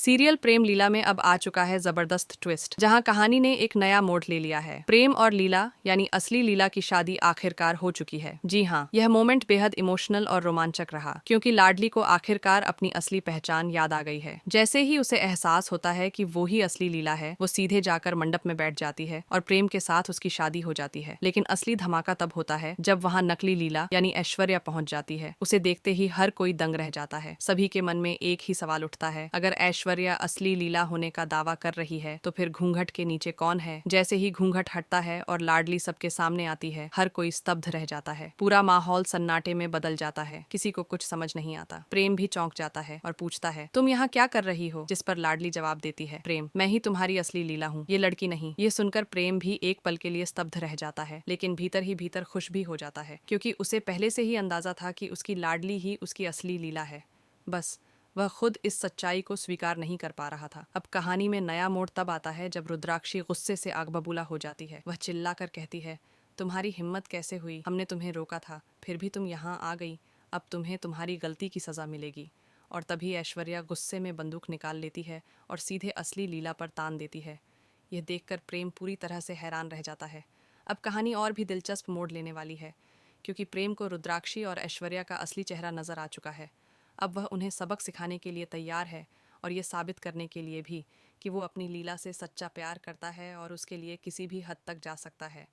Serial प्रेम लीला में अब आ चुका है जबरदस्त ट्विस्ट, जहां कहानी ने एक नया मोड़ ले लिया है। प्रेम और लीला यानी असली लीला की शादी आखिरकार हो चुकी है। जी हाँ, यह मोमेंट बेहद इमोशनल और रोमांचक रहा, क्योंकि लाडली को आखिरकार अपनी असली पहचान याद आ गई है। जैसे ही उसे एहसास होता है कि वो ही असली लीला है, वो सीधे जाकर मंडप में बैठ जाती है और प्रेम के साथ उसकी शादी हो जाती है। लेकिन असली धमाका तब होता है जब वहाँ नकली लीला यानी ऐश्वर्या पहुंच जाती है। उसे देखते ही हर कोई दंग रह जाता है। सभी के मन में एक ही सवाल उठता है, अगर ऐश्वर्या असली लीला होने का दावा कर रही है तो फिर घूंघट के नीचे कौन है? जैसे ही घूंघट हटता है और लाडली सबके सामने आती है, हर कोई स्तब्ध रह जाता है। पूरा माहौल सन्नाटे में बदल जाता है। किसी को कुछ समझ नहीं आता। प्रेम भी चौंक जाता है और पूछता है, तुम यहाँ क्या कर रही हो? जिस पर लाडली जवाब देती है, प्रेम, मैं ही तुम्हारी असली लीला हूँ, ये लड़की नहीं। ये सुनकर प्रेम भी एक पल के लिए स्तब्ध रह जाता है, लेकिन भीतर ही भीतर खुश भी हो जाता है, क्योंकि उसे पहले से ही अंदाजा था कि उसकी लाडली ही उसकी असली लीला है। बस वह खुद इस सच्चाई को स्वीकार नहीं कर पा रहा था। अब कहानी में नया मोड़ तब आता है जब रुद्राक्षी गुस्से से आग बबूला हो जाती है। वह चिल्लाकर कहती है, तुम्हारी हिम्मत कैसे हुई? हमने तुम्हें रोका था, फिर भी तुम यहाँ आ गई। अब तुम्हें तुम्हारी गलती की सज़ा मिलेगी। और तभी ऐश्वर्या गुस्से में बंदूक निकाल लेती है और सीधे असली लीला पर तान देती है। यह देखकर प्रेम पूरी तरह से हैरान रह जाता है। अब कहानी और भी दिलचस्प मोड़ लेने वाली है, क्योंकि प्रेम को रुद्राक्षी और ऐश्वर्या का असली चेहरा नजर आ चुका है। अब वह उन्हें सबक सिखाने के लिए तैयार है, और ये साबित करने के लिए भी कि वो अपनी लीला से सच्चा प्यार करता है और उसके लिए किसी भी हद तक जा सकता है।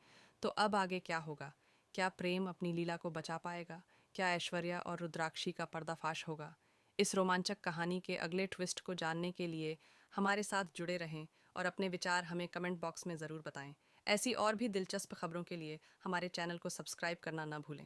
तो अब आगे क्या होगा? क्या प्रेम अपनी लीला को बचा पाएगा? क्या ऐश्वर्या और रुद्राक्षी का पर्दाफाश होगा? इस रोमांचक कहानी के अगले ट्विस्ट को जानने के लिए हमारे साथ जुड़े रहें और अपने विचार हमें कमेंट बॉक्स में ज़रूर बताएं। ऐसी और भी दिलचस्प खबरों के लिए हमारे चैनल को सब्सक्राइब करना न भूलें।